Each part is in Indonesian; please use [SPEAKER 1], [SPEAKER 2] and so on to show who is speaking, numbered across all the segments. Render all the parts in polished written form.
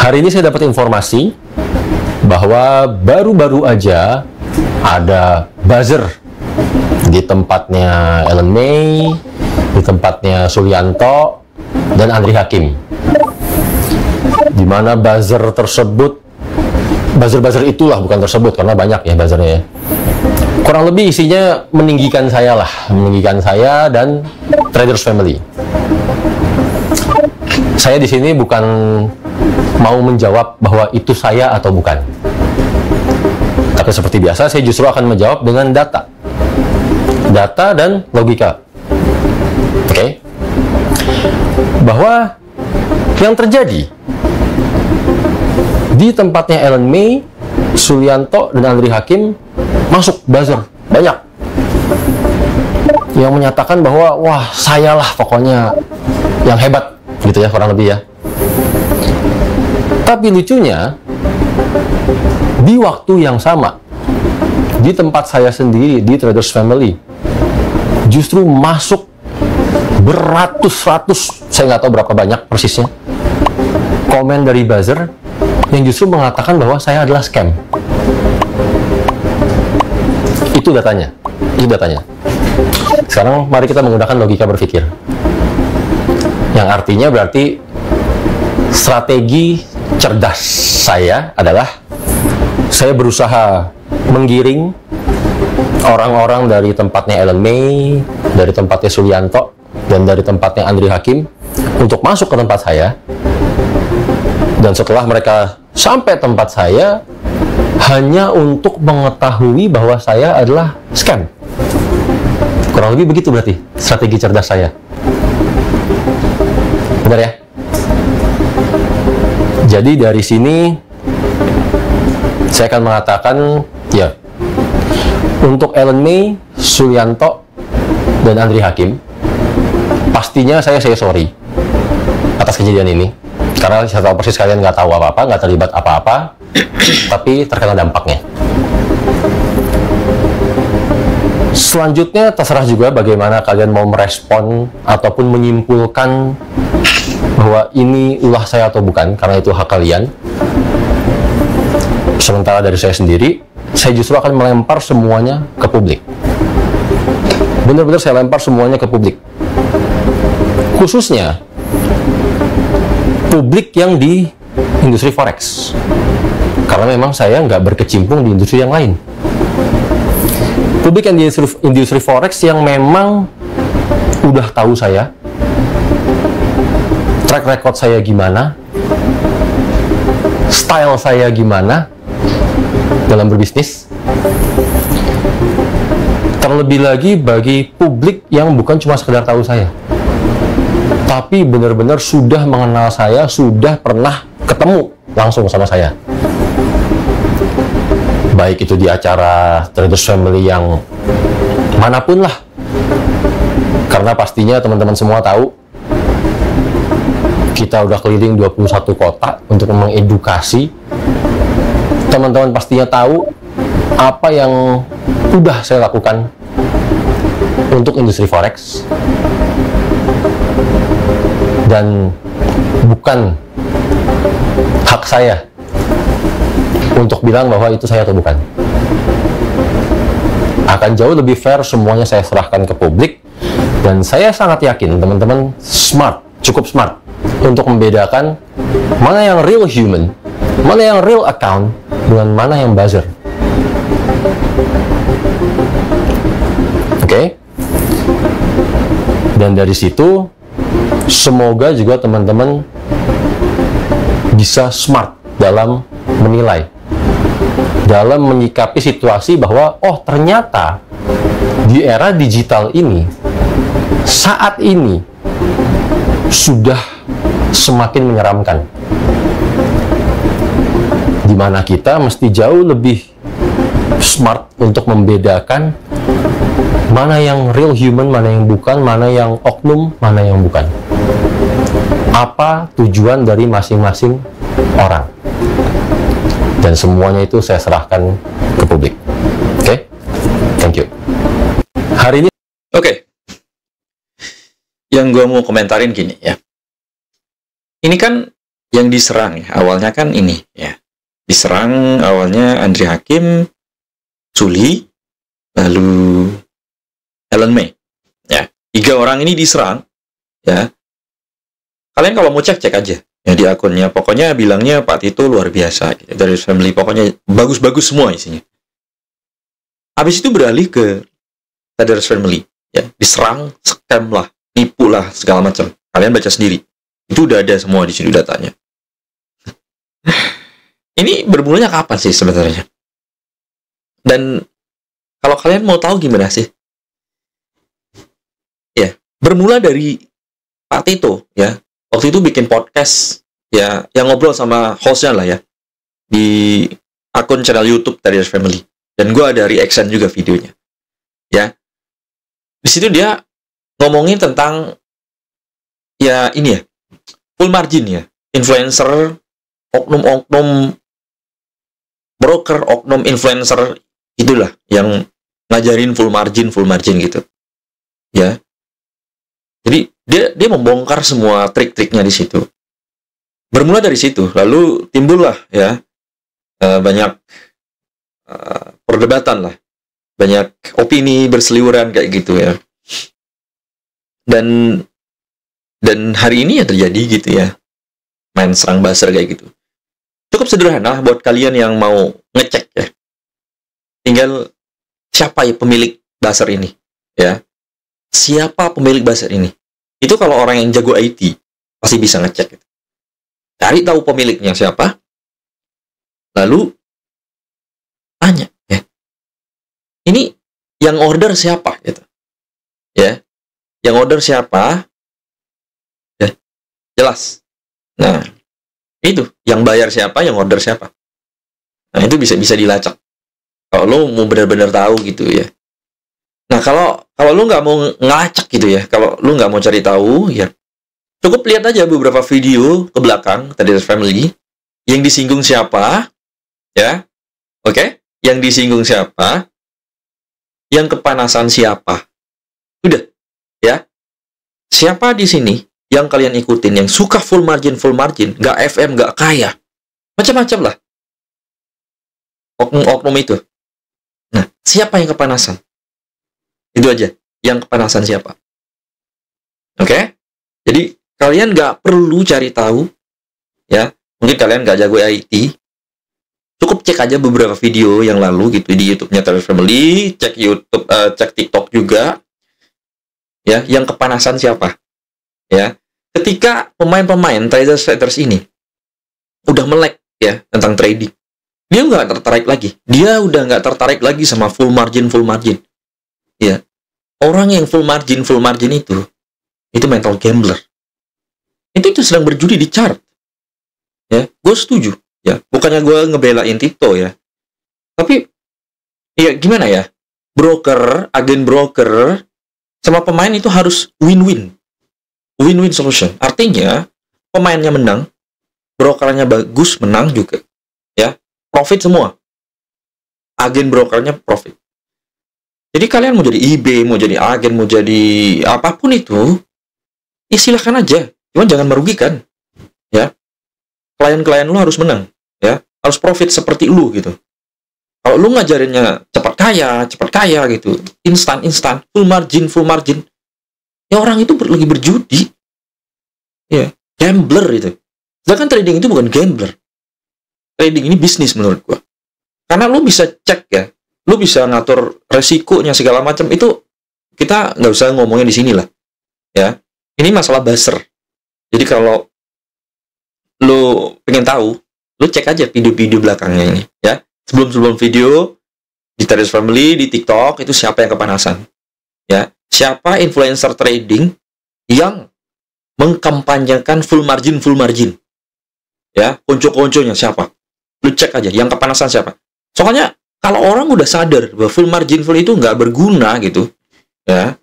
[SPEAKER 1] Hari ini saya dapat informasi bahwa baru-baru aja ada buzzer di tempatnya Ellen May, di tempatnya Sulianto, dan Andri Hakim. Di mana buzzer tersebut, buzzer itulah, bukan tersebut, karena banyak ya buzzernya ya. Kurang lebih isinya meninggikan saya lah, meninggikan saya dan Traders Family. Saya di sini bukan mau menjawab bahwa itu saya atau bukan. Tapi seperti biasa, saya justru akan menjawab dengan data. Data dan logika. Oke? Bahwa yang terjadi di tempatnya Ellen May, Sulianto, dan Andri Hakim masuk buzzer. Banyak. Yang menyatakan bahwa, wah, sayalah pokoknya yang hebat. Gitu ya, kurang lebih ya. Tapi lucunya, di waktu yang sama, di tempat saya sendiri, di Traders Family, justru masuk beratus-ratus, saya nggak tahu berapa banyak persisnya, komen dari buzzer yang justru mengatakan bahwa saya adalah scam. Itu datanya. Itu datanya. Sekarang mari kita menggunakan logika berpikir. Yang artinya berarti strategi cerdas saya adalah saya berusaha menggiring orang-orang dari tempatnya Ellen May, dari tempatnya Sulianto, dan dari tempatnya Andri Hakim untuk masuk ke tempat saya. Dan setelah mereka sampai tempat saya, hanya untuk mengetahui bahwa saya adalah scam. Kurang lebih begitu berarti strategi cerdas saya. Benar ya? Jadi dari sini saya akan mengatakan ya, untuk Ellen May, Sulianto, dan Andri Hakim, pastinya saya sorry atas kejadian ini, karena saya tahu persis kalian nggak tahu apa-apa, nggak terlibat apa-apa, tapi terkena dampaknya. Selanjutnya terserah juga bagaimana kalian mau merespon ataupun menyimpulkan bahwa ini ulah saya atau bukan, karena itu hak kalian. Sementara dari saya sendiri, saya justru akan melempar semuanya ke publik. Benar-benar saya lempar semuanya ke publik. Khususnya publik yang di industri forex. Karena memang saya nggak berkecimpung di industri yang lain. Publik yang di industri forex yang memang udah tahu saya, track record saya gimana, style saya gimana dalam berbisnis. Terlebih lagi bagi publik yang bukan cuma sekedar tahu saya, tapi benar-benar sudah mengenal saya, sudah pernah ketemu langsung sama saya. Baik itu di acara Traders Family yang manapun lah. Karena pastinya teman-teman semua tahu, kita udah keliling 21 kota untuk mengedukasi. Teman-teman pastinya tahu apa yang udah saya lakukan untuk industri forex. Dan bukan hak saya untuk bilang bahwa itu saya atau bukan. Akan jauh lebih fair semuanya saya serahkan ke publik. Dan saya sangat yakin teman-teman smart, cukup smart untuk membedakan mana yang real human, mana yang real account, dengan mana yang buzzer. Oke? Dan dari situ, semoga juga teman-teman bisa smart dalam menilai, dalam menyikapi situasi bahwa, oh ternyata di era digital ini, saat ini, sudah semakin menyeramkan. Di mana kita mesti jauh lebih smart untuk membedakan mana yang real human, mana yang bukan, mana yang oknum, mana yang bukan. Apa tujuan dari masing-masing orang. Dan semuanya itu saya serahkan ke publik. Oke? Thank you. Hari ini
[SPEAKER 2] Yang gue mau komentarin gini ya. Ini kan yang diserang ya. Awalnya kan ini ya. Diserang awalnya Andre Hakim, Suli, lalu Ellen May. Ya, 3 orang ini diserang ya. Kalian kalau mau cek aja ya di akunnya. Pokoknya bilangnya Pak Tito luar biasa gitu. Dari Family, pokoknya bagus-bagus semua isinya. Habis itu beralih ke Traders Family ya, diserang, scam lah, nipu lah, segala macam. Kalian baca sendiri. Itu udah ada semua di sini datanya. Ini bermulanya kapan sih sebenarnya? Dan kalau kalian mau tahu gimana sih? Ya, bermula dari Pak Tito ya. Waktu itu bikin podcast ya, yang ngobrol sama hostnya lah ya, di akun channel YouTube Traders Family. Dan gue ada reaction juga videonya. Ya, di situ dia ngomongin tentang ya ini ya, full margin ya, influencer, oknum-oknum broker, oknum influencer itulah yang ngajarin full margin gitu. Ya. Jadi dia membongkar semua trik-triknya di situ. Bermula dari situ, lalu timbullah ya banyak perdebatan lah, banyak opini berseliweran kayak gitu ya. Dan hari ini ya terjadi gitu ya, main serang buzzer kayak gitu. Cukup sederhana buat kalian yang mau ngecek ya. Tinggal siapa ya pemilik buzzer ini ya. Siapa pemilik buzzer ini? Itu kalau orang yang jago IT pasti bisa ngecek gitu. Cari tahu pemiliknya siapa, lalu tanya ya. Ini yang order siapa gitu. Ya. Yang order siapa? Ya. Jelas. Nah, itu yang bayar siapa, yang order siapa. Nah, itu bisa dilacak. Kalau lo mau benar-benar tahu gitu ya. Nah, kalau lu nggak mau ngelacak gitu ya, kalau lu nggak mau cari tahu, ya cukup lihat aja beberapa video ke belakang Traders Family, yang disinggung siapa, ya, oke? Yang disinggung siapa, yang kepanasan siapa, udah, ya. Siapa di sini yang kalian ikutin, yang suka full margin, nggak FM, nggak kaya, macam-macam lah, oknum-oknum itu. Nah, siapa yang kepanasan? Itu aja, yang kepanasan siapa. Oke? Jadi, kalian nggak perlu cari tahu, ya. Mungkin kalian nggak jago IT, cukup cek aja beberapa video yang lalu gitu di YouTube-nya Traders Family, cek YouTube, cek TikTok juga, ya. Yang kepanasan siapa, ya. Ketika pemain-pemain traders ini udah melek ya tentang trading, dia nggak tertarik lagi. Dia udah nggak tertarik lagi sama full margin. Ya, orang yang full margin itu mental gambler. Itu sedang berjudi di chart. Ya, gue setuju. Ya, bukannya gue ngebelain Tito ya. Tapi, ya gimana ya? Broker, agen broker, sama pemain itu harus win-win. Win-win solution. Artinya, pemainnya menang, brokernya bagus, menang juga. Ya, profit semua. Agen brokernya profit. Jadi kalian mau jadi IB, mau jadi agen, mau jadi apapun itu, ya silahkan aja. Cuman jangan merugikan. Ya. Klien-klien lu harus menang. Ya. Harus profit seperti lu gitu. Kalau lu ngajarinnya cepat kaya gitu. Instan, full margin. Ya orang itu lagi berjudi. Ya. Gambler itu. Sedangkan trading itu bukan gambler. Trading ini bisnis menurut gua. Karena lu bisa cek ya. Lu bisa ngatur resikonya segala macam, itu kita nggak usah ngomongin di sini lah, ya. Ini masalah buzzer. Jadi kalau lu pengen tahu, lu cek aja video-video belakangnya ini, ya. Sebelum video di Traders Family, di TikTok, itu siapa yang kepanasan, ya. Siapa influencer trading yang mengkampanyekan full margin, ya. Konco-konconya siapa? Lu cek aja, yang kepanasan siapa. Soalnya kalau orang udah sadar bahwa full margin itu nggak berguna gitu, ya,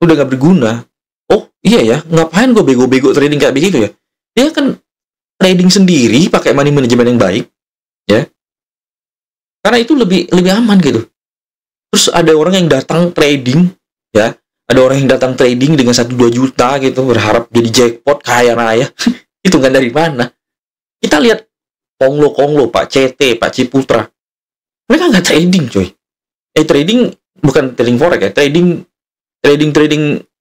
[SPEAKER 2] udah nggak berguna. Oh iya ya, ngapain gue bego-bego trading kayak begitu ya? Dia kan trading sendiri pakai money management yang baik, ya. Karena itu lebih aman gitu. Terus ada orang yang datang trading, ya, ada orang yang datang trading dengan 1-2 juta gitu, berharap jadi jackpot kaya raya. Hitungan dari mana? Kita lihat Konglo, Pak CT, Pak Ciputra. Mereka nggak trading, coy. Trading bukan trading forex ya, trading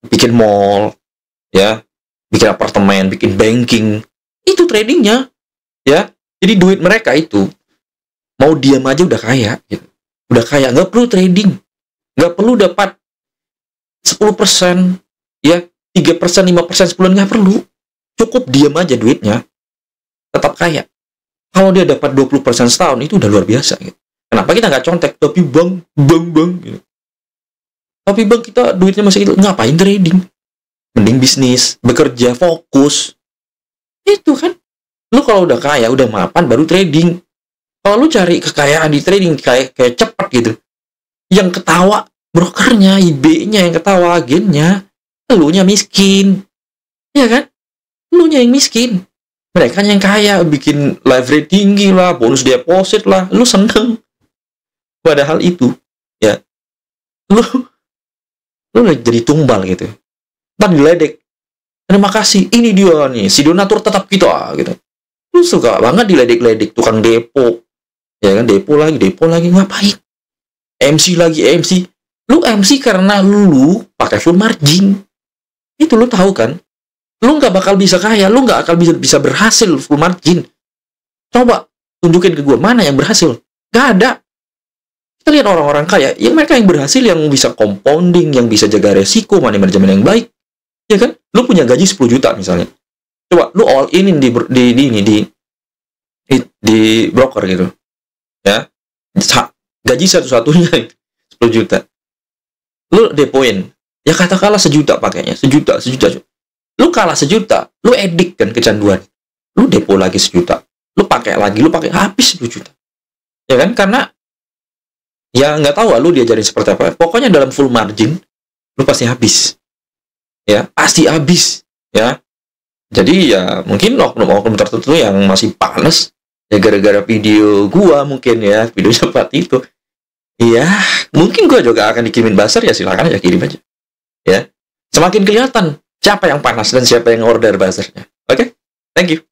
[SPEAKER 2] bikin mall, ya, bikin apartemen, bikin banking. Itu tradingnya, ya. Jadi duit mereka itu mau diam aja udah kaya, gitu. Udah kaya, nggak perlu trading, nggak perlu dapat 10%, ya, 3%, 5%, 10%, nggak perlu. Cukup diam aja duitnya, tetap kaya. Kalau dia dapat 20% setahun, itu udah luar biasa, gitu. Kenapa kita nggak contek? Tapi bang, gitu. Tapi bang, kita duitnya masih gitu. Ngapain trading? Mending bisnis, bekerja, fokus. Itu kan. Lu kalau udah kaya, udah mapan, baru trading. Kalau lu cari kekayaan di trading, kayak cepet gitu. Yang ketawa, brokernya, IB-nya yang ketawa, agennya. Elunya miskin. Ya kan? Elunya yang miskin. Mereka yang kaya, bikin live rate tinggi lah, bonus deposit lah. Lu seneng. Padahal itu, ya, lu jadi tumbal gitu. Ntar diledek. Terima kasih, ini dia nih, si donatur tetap kita, gitu. Lu suka banget diledek-ledek, tukang depo. Ya kan, depo lagi, ngapain? MC lagi, MC. Lu MC karena lu pakai full margin. Itu lu tahu kan? Lu nggak bakal bisa kaya, lu nggak akan bisa berhasil full margin. Coba, tunjukin ke gue, mana yang berhasil? Gak ada. Kita lihat orang-orang kaya, ya mereka yang berhasil, yang bisa compounding, yang bisa jaga resiko, money management yang baik. Ya kan? Lu punya gaji 10 juta misalnya. Coba, lu all in di broker gitu. Ya. Gaji satu-satunya 10 juta. Lu depoin. Ya katakanlah sejuta pakainya. Sejuta. Lu kalah sejuta, lu edik kan kecanduan. Lu depo lagi 1 juta. Lu pakai lagi, habis 10 juta. Ya kan? Karena ya nggak tahu lu diajarin seperti apa. Pokoknya dalam full margin, lu pasti habis. Ya, pasti habis. Ya. Jadi ya mungkin oknum-oknum tertentu yang masih panas ya gara-gara video gua mungkin ya, videonya Pak itu. Iya, mungkin gua juga akan dikirimin buzzer, ya silakan aja kirim aja. Ya. Semakin kelihatan siapa yang panas dan siapa yang order buzzernya. Oke? Thank you.